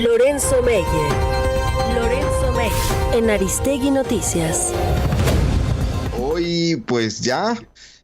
Lorenzo Meyer. En Aristegui Noticias. Hoy pues ya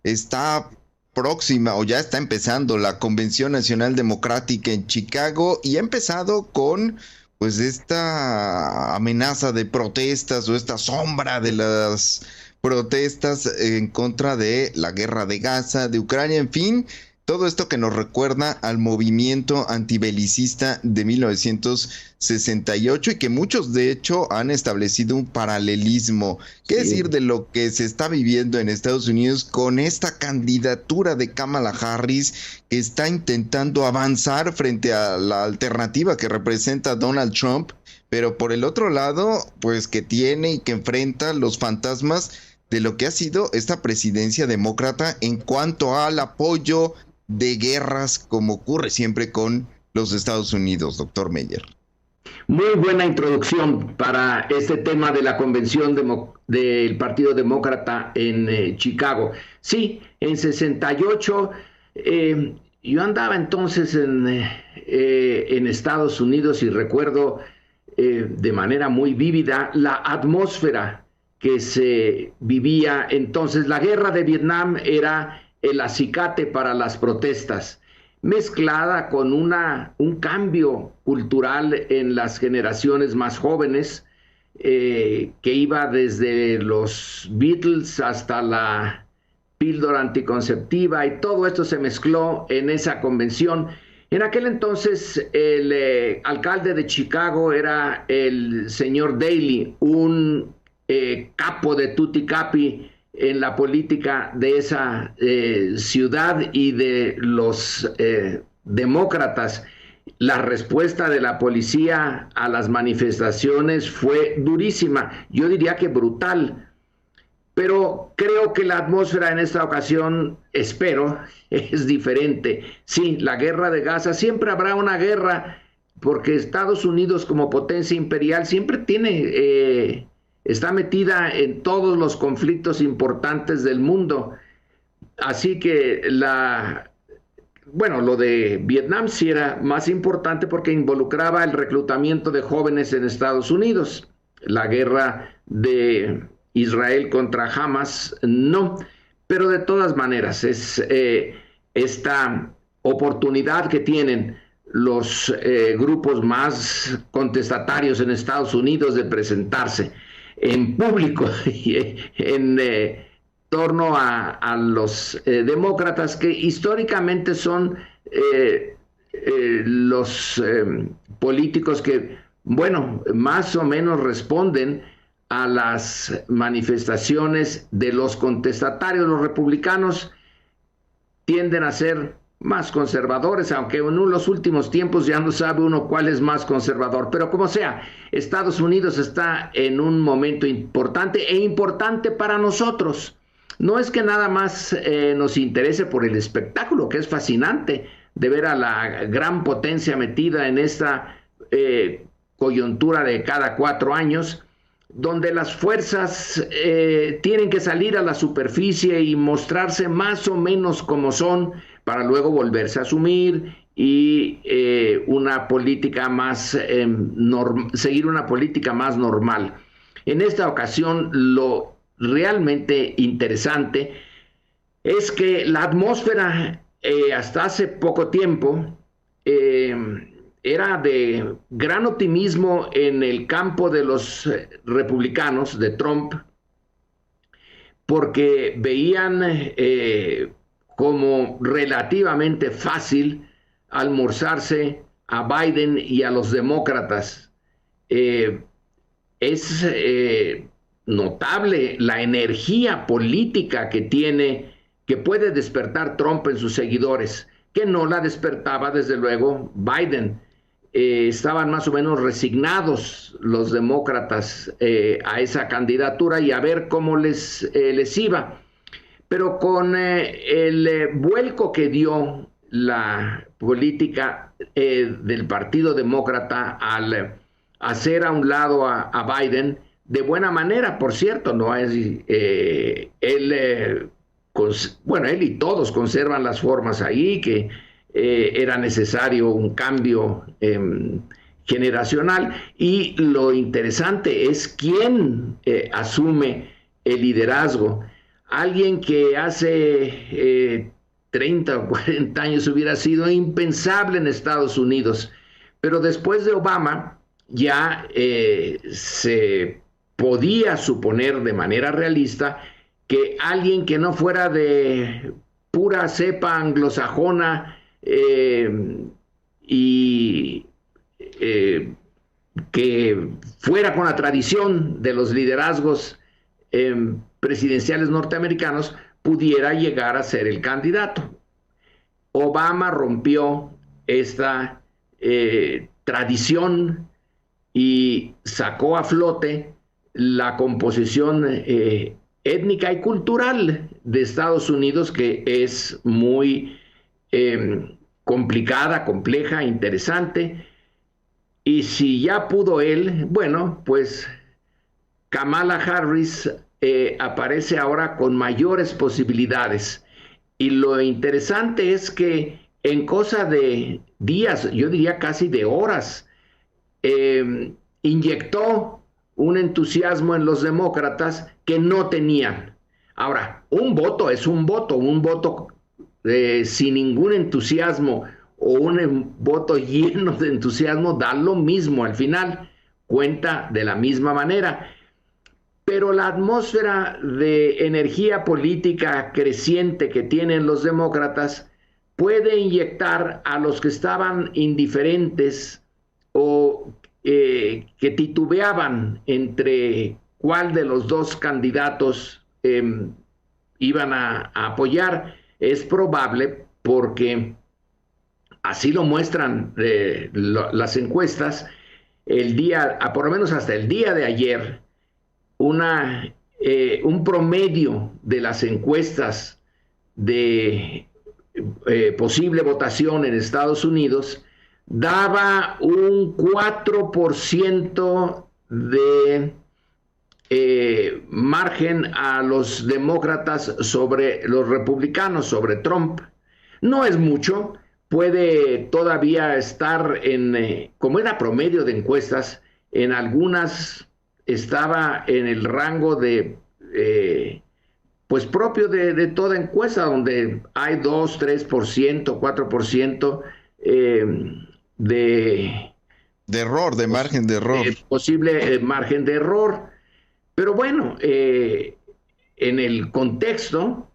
está próxima o ya está empezando la Convención Nacional Democrática en Chicago y ha empezado con pues esta amenaza de protestas o esta sombra de las protestas en contra de la guerra de Gaza, de Ucrania, en fin, todo esto que nos recuerda al movimiento antibelicista de 1968 y que muchos de hecho han establecido un paralelismo. ¿Qué decir de lo que se está viviendo en Estados Unidos con esta candidatura de Kamala Harris que está intentando avanzar frente a la alternativa que representa Donald Trump, pero por el otro lado, pues que tiene y que enfrenta los fantasmas de lo que ha sido esta presidencia demócrata en cuanto al apoyo de guerras, como ocurre siempre con los Estados Unidos, doctor Meyer? Muy buena introducción para este tema de la convención del Partido Demócrata en Chicago. Sí, en 68, yo andaba entonces en Estados Unidos y recuerdo de manera muy vívida la atmósfera que se vivía entonces. La guerra de Vietnam era el acicate para las protestas, mezclada con un cambio cultural en las generaciones más jóvenes, que iba desde los Beatles hasta la píldora anticonceptiva, y todo esto se mezcló en esa convención. En aquel entonces el alcalde de Chicago era el señor Daley, un capo de tutti capi en la política de esa ciudad y de los demócratas. La respuesta de la policía a las manifestaciones fue durísima, yo diría que brutal, pero creo que la atmósfera en esta ocasión, espero, es diferente. Sí, la guerra de Gaza, siempre habrá una guerra, porque Estados Unidos como potencia imperial siempre está metida en todos los conflictos importantes del mundo. Así que lo de Vietnam sí era más importante porque involucraba el reclutamiento de jóvenes en Estados Unidos. La guerra de Israel contra Hamas, no. Pero de todas maneras, es esta oportunidad que tienen los grupos más contestatarios en Estados Unidos de presentarse en público en torno a los demócratas, que históricamente son los políticos que, más o menos responden a las manifestaciones de los contestatarios. Los republicanos tienden a ser más conservadores, aunque en los últimos tiempos ya no sabe uno cuál es más conservador, pero como sea, Estados Unidos está en un momento importante para nosotros. No es que nada más nos interese por el espectáculo, que es fascinante de ver a la gran potencia metida en esta coyuntura de cada 4 años, donde las fuerzas tienen que salir a la superficie y mostrarse más o menos como son, para luego volverse a asumir y una política más seguir una política más normal. En esta ocasión, lo realmente interesante es que la atmósfera hasta hace poco tiempo era de gran optimismo en el campo de los republicanos, de Trump, porque veían como relativamente fácil almorzarse a Biden y a los demócratas. Es notable la energía política que puede despertar Trump en sus seguidores, que no la despertaba desde luego Biden. Estaban más o menos resignados los demócratas a esa candidatura y a ver cómo les iba. Pero con el vuelco que dio la política del Partido Demócrata al hacer a un lado a Biden, de buena manera, por cierto, no es él y todos conservan las formas ahí, que era necesario un cambio generacional. Y lo interesante es quién asume el liderazgo. Alguien que hace 30 o 40 años hubiera sido impensable en Estados Unidos, pero después de Obama ya se podía suponer de manera realista que alguien que no fuera de pura cepa anglosajona y que fuera con la tradición de los liderazgos presidenciales norteamericanos, pudiera llegar a ser el candidato. Obama rompió esta tradición y sacó a flote la composición étnica y cultural de Estados Unidos, que es muy complicada, compleja, interesante. Y si ya pudo él, bueno, pues Kamala Harris aparece ahora con mayores posibilidades. Y lo interesante es que en cosa de días, yo diría casi de horas, inyectó un entusiasmo en los demócratas que no tenían. Ahora, un voto es un voto sin ningún entusiasmo o un voto lleno de entusiasmo da lo mismo al final, cuenta de la misma manera. Pero la atmósfera de energía política creciente que tienen los demócratas puede inyectar a los que estaban indiferentes o que titubeaban entre cuál de los dos candidatos iban a apoyar. Es probable, porque así lo muestran las encuestas, por lo menos hasta el día de ayer, un promedio de las encuestas de posible votación en Estados Unidos daba un 4% de margen a los demócratas sobre los republicanos, sobre Trump. No es mucho, puede todavía estar como era promedio de encuestas, en algunas estaba en el rango de pues propio de toda encuesta, donde hay 2, 3%, 4% de error, de margen de error. Posible margen de error. Pero bueno, en el contexto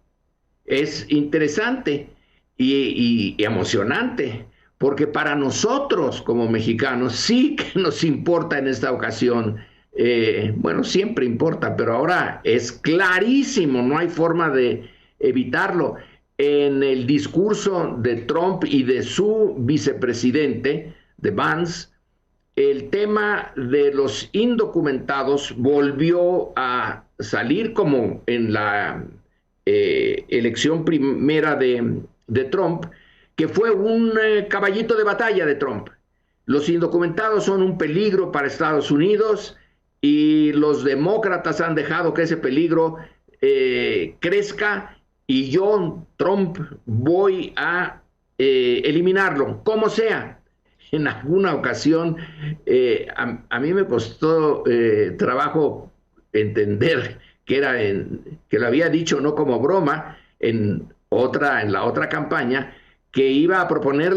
es interesante y emocionante, porque para nosotros como mexicanos sí que nos importa en esta ocasión. Bueno, siempre importa, pero ahora es clarísimo, no hay forma de evitarlo. En el discurso de Trump y de su vicepresidente, de Vance, el tema de los indocumentados volvió a salir, como en la elección primera de Trump, que fue un caballito de batalla de Trump. Los indocumentados son un peligro para Estados Unidos y los demócratas han dejado que ese peligro crezca, y yo, Trump, voy a eliminarlo, como sea. En alguna ocasión, a mí me costó trabajo entender que lo había dicho no como broma en la otra campaña, que iba a proponer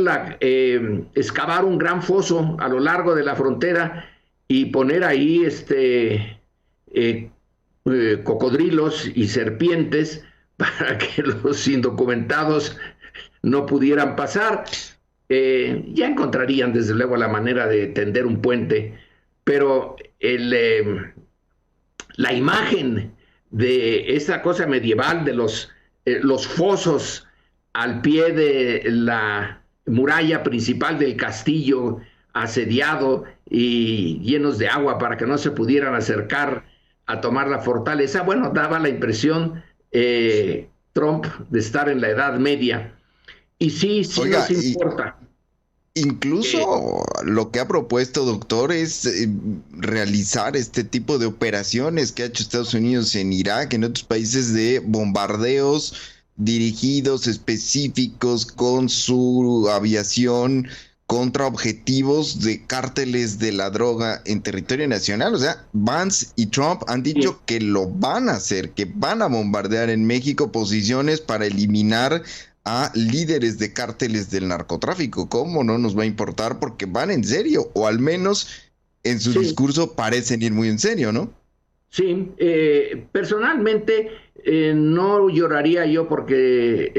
excavar un gran foso a lo largo de la frontera y poner ahí cocodrilos y serpientes para que los indocumentados no pudieran pasar. Ya encontrarían desde luego la manera de tender un puente, pero la imagen de esa cosa medieval de los fosos al pie de la muralla principal del castillo, asediado y llenos de agua para que no se pudieran acercar a tomar la fortaleza, bueno, daba la impresión Trump de estar en la Edad Media. Y sí Oiga, nos importa. Incluso lo que ha propuesto, doctor, es realizar este tipo de operaciones que ha hecho Estados Unidos en Irak, en otros países, de bombardeos dirigidos, específicos, con su aviación, contra objetivos de cárteles de la droga en territorio nacional. O sea, Vance y Trump han dicho que lo van a hacer, que van a bombardear en México posiciones para eliminar a líderes de cárteles del narcotráfico. ¿Cómo no nos va a importar? Porque van en serio, o al menos en su discurso parecen ir muy en serio, ¿no? Sí, personalmente no lloraría yo porque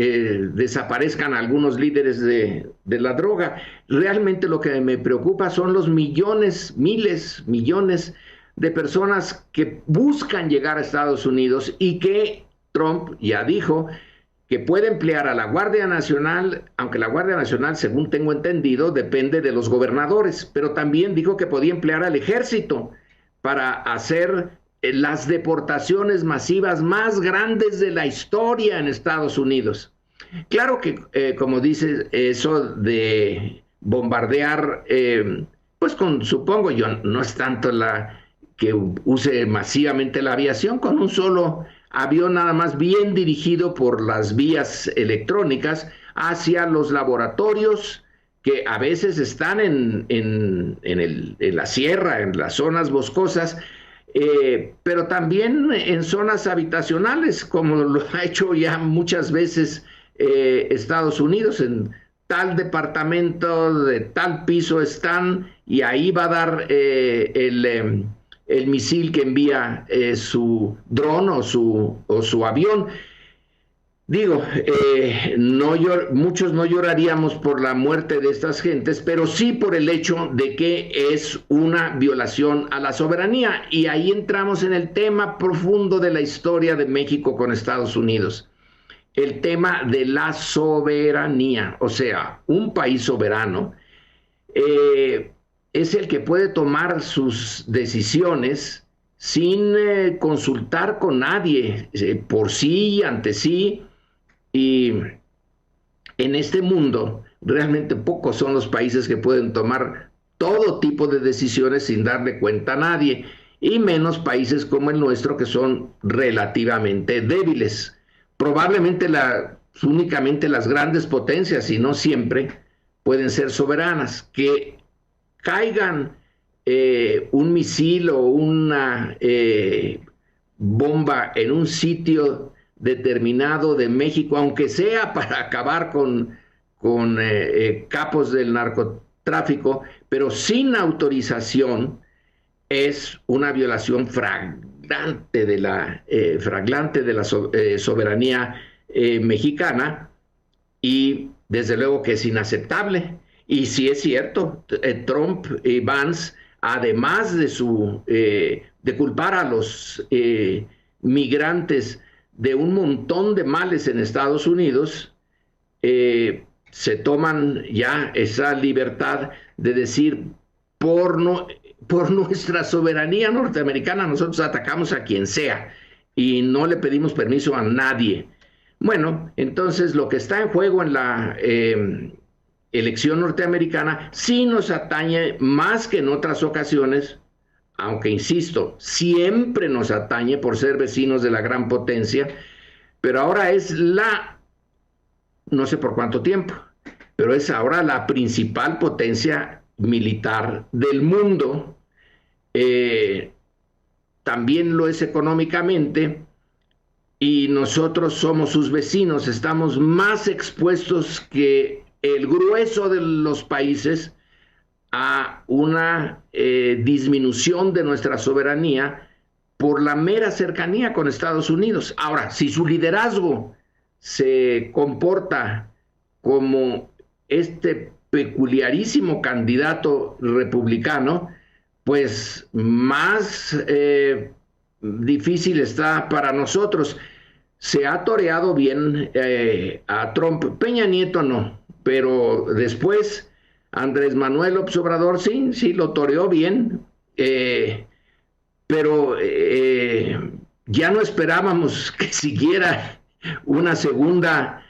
desaparezcan algunos líderes de la droga. Realmente lo que me preocupa son los millones, miles, millones de personas que buscan llegar a Estados Unidos y que Trump ya dijo que puede emplear a la Guardia Nacional, aunque la Guardia Nacional, según tengo entendido, depende de los gobernadores, pero también dijo que podía emplear al ejército para hacer las deportaciones masivas más grandes de la historia en Estados Unidos. Claro que, como dices, eso de bombardear, pues supongo yo, no es tanto que use masivamente la aviación, con un solo avión nada más bien dirigido por las vías electrónicas hacia los laboratorios que a veces están en la sierra, en las zonas boscosas, pero también en zonas habitacionales, como lo ha hecho ya muchas veces Estados Unidos. En tal departamento, de tal piso están, y ahí va a dar el misil que envía su dron o su avión. Digo, muchos no lloraríamos por la muerte de estas gentes, pero sí por el hecho de que es una violación a la soberanía. Y ahí entramos en el tema profundo de la historia de México con Estados Unidos. El tema de la soberanía. O sea, un país soberano es el que puede tomar sus decisiones sin consultar con nadie, por sí, ante sí. Y en este mundo, realmente pocos son los países que pueden tomar todo tipo de decisiones sin darle cuenta a nadie, y menos países como el nuestro, que son relativamente débiles. Probablemente únicamente las grandes potencias, y no siempre, pueden ser soberanas. Que caigan un misil o una bomba en un sitio determinado de México, aunque sea para acabar con capos del narcotráfico, pero sin autorización, es una violación flagrante de la soberanía mexicana, y desde luego que es inaceptable. Y sí es cierto, Trump y Vance, además de culpar a los migrantes de un montón de males en Estados Unidos, se toman ya esa libertad de decir, por nuestra soberanía norteamericana nosotros atacamos a quien sea y no le pedimos permiso a nadie. Bueno, entonces lo que está en juego en la elección norteamericana sí nos atañe más que en otras ocasiones, aunque insisto, siempre nos atañe por ser vecinos de la gran potencia, pero ahora es no sé por cuánto tiempo, pero es ahora la principal potencia militar del mundo. También lo es económicamente, y nosotros somos sus vecinos, estamos más expuestos que el grueso de los países a una disminución de nuestra soberanía por la mera cercanía con Estados Unidos. Ahora, si su liderazgo se comporta como este peculiarísimo candidato republicano, pues más difícil está para nosotros. Se ha toreado bien a Trump. Peña Nieto no, pero después Andrés Manuel López Obrador sí lo toreó bien, pero ya no esperábamos que siguiera una segunda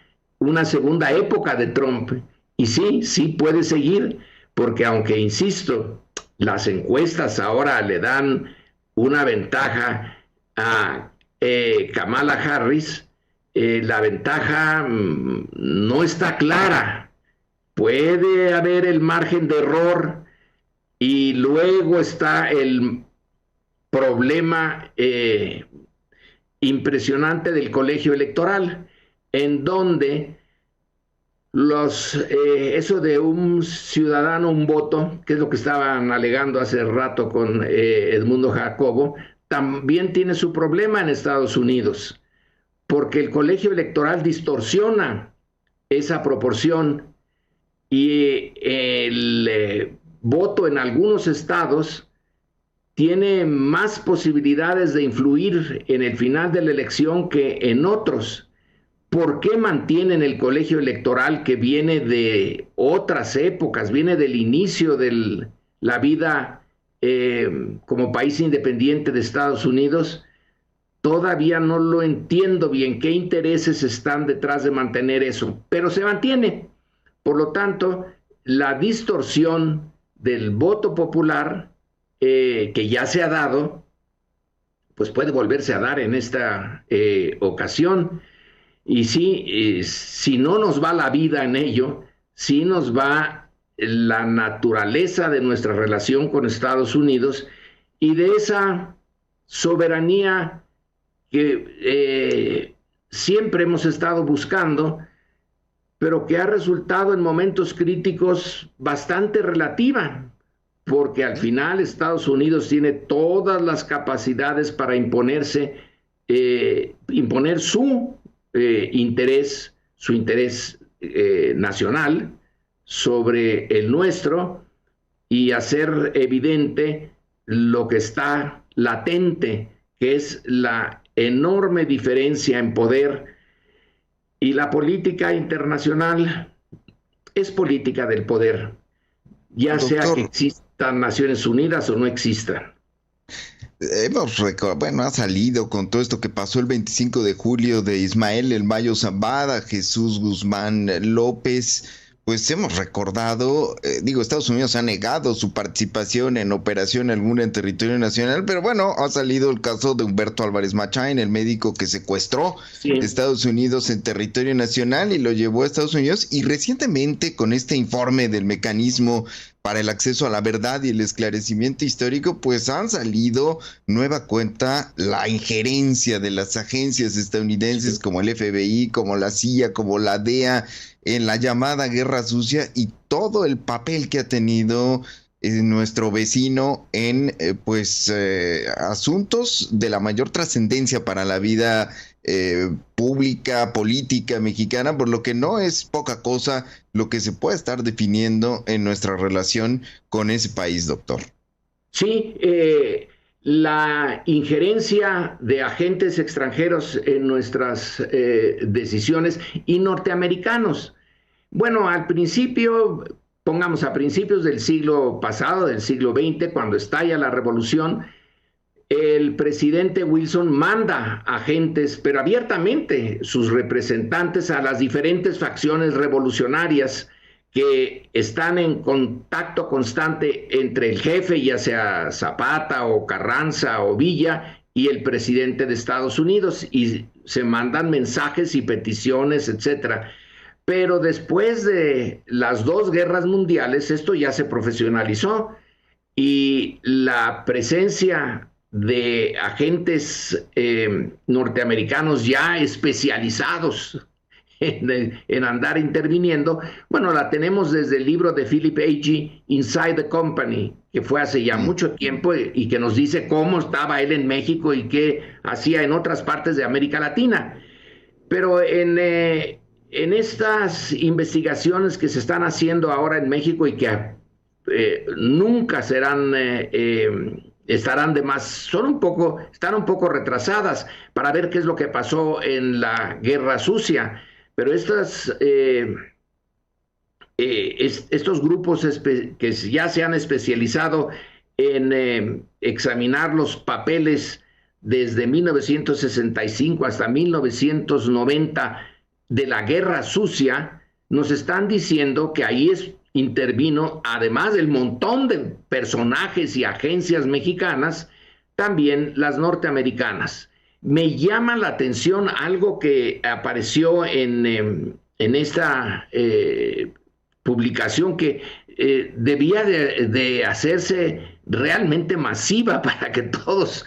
época de Trump. Y sí puede seguir, porque aunque, insisto, las encuestas ahora le dan una ventaja a Kamala Harris, la ventaja no está clara, puede haber el margen de error y luego está el problema impresionante del colegio electoral, en donde eso de un ciudadano, un voto, que es lo que estaban alegando hace rato con Edmundo Jacobo, también tiene su problema en Estados Unidos, porque el colegio electoral distorsiona esa proporción y el voto en algunos estados tiene más posibilidades de influir en el final de la elección que en otros. ¿Por qué mantienen el colegio electoral, que viene de otras épocas, viene del inicio de la vida como país independiente de Estados Unidos? Todavía no lo entiendo bien, qué intereses están detrás de mantener eso, pero se mantiene. Por lo tanto, la distorsión del voto popular que ya se ha dado, pues puede volverse a dar en esta ocasión. Y sí, si no nos va la vida en ello, sí nos va la naturaleza de nuestra relación con Estados Unidos y de esa soberanía que siempre hemos estado buscando, pero que ha resultado en momentos críticos bastante relativa, porque al final Estados Unidos tiene todas las capacidades para imponer su interés nacional sobre el nuestro y hacer evidente lo que está latente, que es la enorme diferencia en poder. Y la política internacional es política del poder, ya Doctor, sea que existan Naciones Unidas o no existan. Ha salido con todo esto que pasó el 25 de julio de Ismael El Mayo Zambada, Jesús Guzmán López. Pues hemos recordado, Estados Unidos ha negado su participación en operación alguna en territorio nacional, pero bueno, ha salido el caso de Humberto Álvarez Machain, el médico que secuestró Estados Unidos en territorio nacional y lo llevó a Estados Unidos, y recientemente con este informe del mecanismo para el acceso a la verdad y el esclarecimiento histórico, pues han salido nueva cuenta la injerencia de las agencias estadounidenses como el FBI, como la CIA, como la DEA, en la llamada Guerra Sucia, y todo el papel que ha tenido nuestro vecino en asuntos de la mayor trascendencia para la vida pública, política mexicana, por lo que no es poca cosa lo que se puede estar definiendo en nuestra relación con ese país, doctor. Sí, la injerencia de agentes extranjeros en nuestras decisiones y norteamericanos. Bueno, a principios del siglo pasado, del siglo XX, cuando estalla la revolución, el presidente Wilson manda agentes, pero abiertamente, sus representantes a las diferentes facciones revolucionarias que están en contacto constante entre el jefe, ya sea Zapata o Carranza o Villa, y el presidente de Estados Unidos, y se mandan mensajes y peticiones, etcétera. Pero después de las dos guerras mundiales, esto ya se profesionalizó, y la presencia de agentes norteamericanos ya especializados en andar interviniendo, bueno, la tenemos desde el libro de Philip Agee, Inside the Company, que fue hace ya mucho tiempo y que nos dice cómo estaba él en México y qué hacía en otras partes de América Latina. Pero en estas investigaciones que se están haciendo ahora en México y que nunca serán estarán de más, están un poco retrasadas para ver qué es lo que pasó en la Guerra Sucia, pero estos grupos que ya se han especializado en examinar los papeles desde 1965 hasta 1990 de la Guerra Sucia, nos están diciendo que ahí intervino, además del montón de personajes y agencias mexicanas, también las norteamericanas. Me llama la atención algo que apareció en esta publicación que debía de hacerse realmente masiva para que todos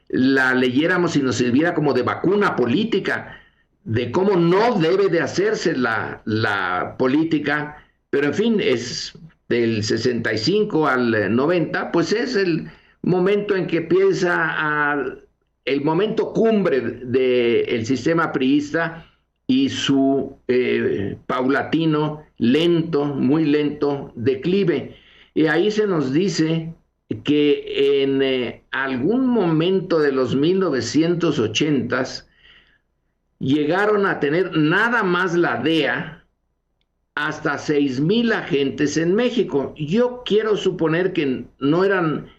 la leyéramos y nos sirviera como de vacuna política, de cómo no debe de hacerse la política, pero en fin, es del 65 al 90, pues es el momento en que empieza el momento cumbre del sistema priista y su paulatino, lento, muy lento declive. Y ahí se nos dice que en algún momento de los 1980s llegaron a tener nada más la DEA hasta 6,000 agentes en México. Yo quiero suponer que no eran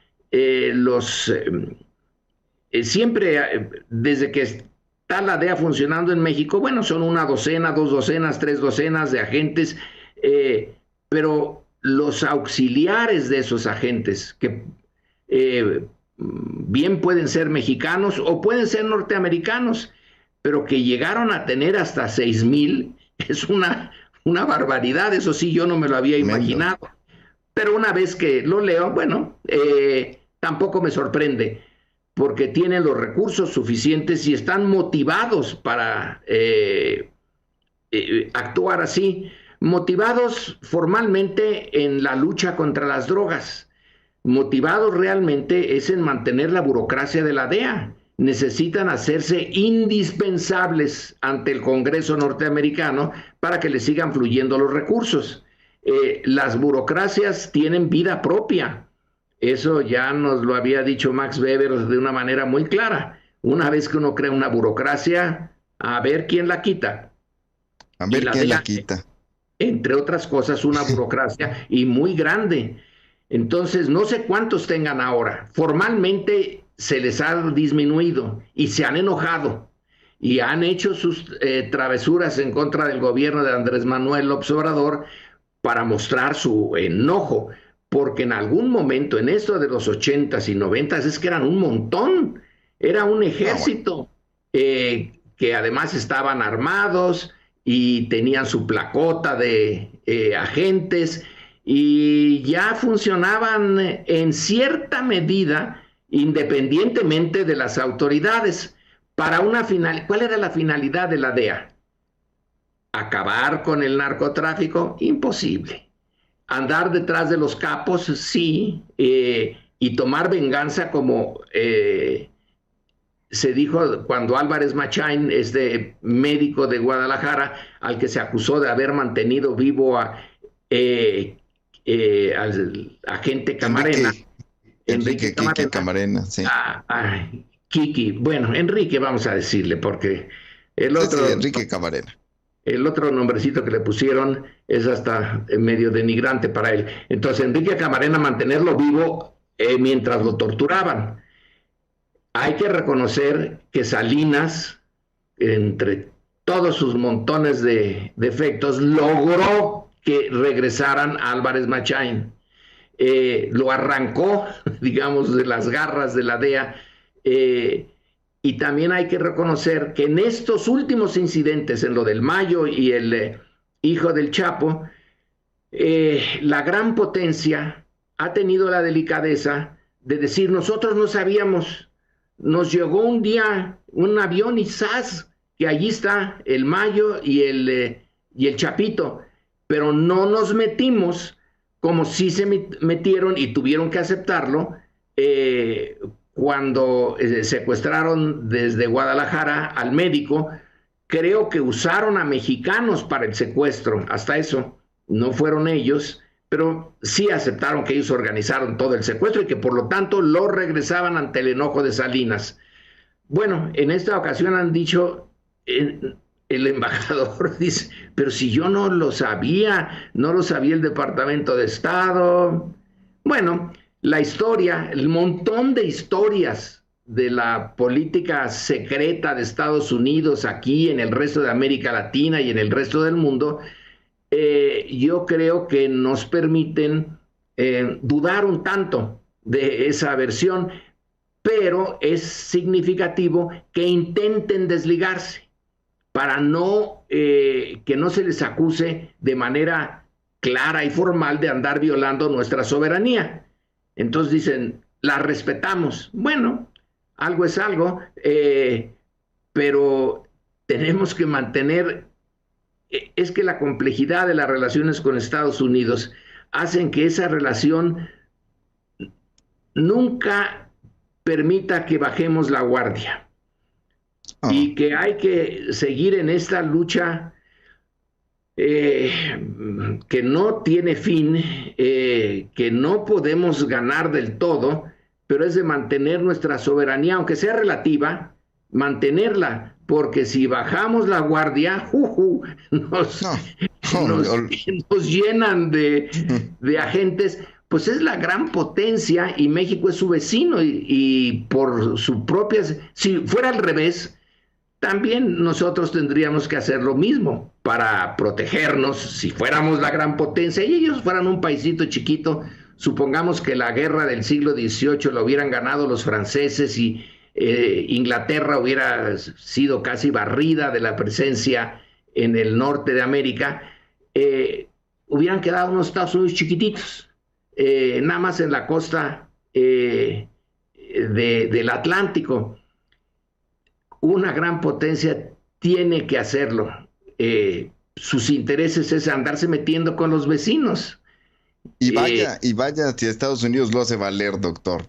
siempre, desde que está la DEA funcionando en México, bueno, son 1 docena, 2 docenas, 3 docenas de agentes, pero los auxiliares de esos agentes, que bien pueden ser mexicanos o pueden ser norteamericanos, pero que llegaron a tener hasta 6,000, es una barbaridad. Eso sí, yo no me lo había imaginado. Pero una vez que lo leo, bueno, tampoco me sorprende, porque tienen los recursos suficientes y están motivados para actuar así, motivados formalmente en la lucha contra las drogas, motivados realmente es en mantener la burocracia de la DEA. Necesitan hacerse indispensables ante el Congreso norteamericano para que les sigan fluyendo los recursos. Las burocracias tienen vida propia. Eso ya nos lo había dicho Max Weber de una manera muy clara. Una vez que uno crea una burocracia, a ver quién la quita. A ver quién la quita. Entre otras cosas, una burocracia y muy grande. Entonces, no sé cuántos tengan ahora. Formalmente se les ha disminuido y se han enojado y han hecho sus travesuras en contra del gobierno de Andrés Manuel López Obrador para mostrar su enojo, porque en algún momento, en esto de los 80s y 90s, es que eran un montón, era un ejército que además estaban armados y tenían su placota de agentes y ya funcionaban en cierta medida independientemente de las autoridades, para una final. ¿Cuál era la finalidad de la DEA? ¿Acabar con el narcotráfico? Imposible. ¿Andar detrás de los capos? Sí. Y tomar venganza, como se dijo cuando Álvarez Machain, este médico de Guadalajara, al que se acusó de haber mantenido vivo al agente Camarena. Enrique Camarena, sí. Kiki, bueno, Enrique vamos a decirle, porque el otro... Sí, Enrique Camarena. El otro nombrecito que le pusieron es hasta medio denigrante para él. Entonces, Enrique Camarena, mantenerlo vivo mientras lo torturaban. Hay que reconocer que Salinas, entre todos sus montones de defectos, logró que regresaran a Álvarez Machain. Lo arrancó, digamos, de las garras de la DEA, y también hay que reconocer que en estos últimos incidentes, en lo del Mayo y el hijo del Chapo, la gran potencia ha tenido la delicadeza de decir: nosotros no sabíamos, nos llegó un día un avión y ¡zas!, que allí está el Mayo y el Chapito, pero no nos metimos como si se metieron y tuvieron que aceptarlo cuando secuestraron desde Guadalajara al médico. Creo que usaron a mexicanos para el secuestro, hasta eso, no fueron ellos, pero sí aceptaron que ellos organizaron todo el secuestro y que por lo tanto lo regresaban ante el enojo de Salinas. Bueno, en esta ocasión han dicho... El embajador dice: pero si yo no lo sabía el Departamento de Estado. Bueno, la historia, el montón de historias de la política secreta de Estados Unidos aquí, en el resto de América Latina y en el resto del mundo, yo creo que nos permiten dudar un tanto de esa versión, pero es significativo que intenten desligarse para no que no se les acuse de manera clara y formal de andar violando nuestra soberanía. Entonces dicen, la respetamos. Bueno, algo es algo, pero tenemos que mantener, es que la complejidad de las relaciones con Estados Unidos hacen que esa relación nunca permita que bajemos la guardia. Y que hay que seguir en esta lucha que no tiene fin, que no podemos ganar del todo, pero es de mantener nuestra soberanía, aunque sea relativa, mantenerla, porque si bajamos la guardia, nos llenan de agentes. Pues es la gran potencia y México es su vecino y por su propia... Si fuera al revés, también nosotros tendríamos que hacer lo mismo para protegernos. Si fuéramos la gran potencia y ellos fueran un paisito chiquito, supongamos que la guerra del siglo XVIII la hubieran ganado los franceses y Inglaterra hubiera sido casi barrida de la presencia en el norte de América, hubieran quedado unos Estados Unidos chiquititos. Nada más en la costa del Atlántico. Una gran potencia tiene que hacerlo. Sus intereses es andarse metiendo con los vecinos. Y vaya si Estados Unidos lo hace valer, doctor.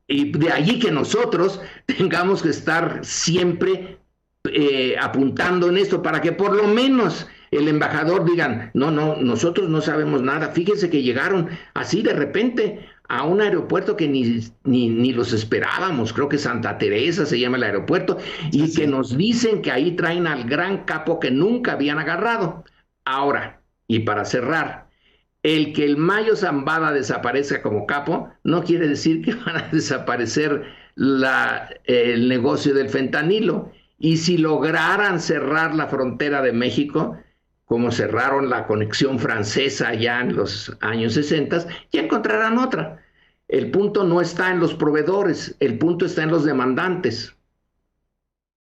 y de allí que nosotros tengamos que estar siempre apuntando en esto para que por lo menos el embajador digan, no, nosotros no sabemos nada. Fíjense que llegaron así de repente a un aeropuerto que ni los esperábamos, creo que Santa Teresa se llama el aeropuerto, y que nos dicen que ahí traen al gran capo que nunca habían agarrado. Ahora, y para cerrar, el que el Mayo Zambada desaparezca como capo no quiere decir que van a desaparecer el negocio del fentanilo. Y si lograran cerrar la frontera de México, como cerraron la conexión francesa ya en los años 60, ya encontrarán otra. El punto no está en los proveedores, el punto está en los demandantes.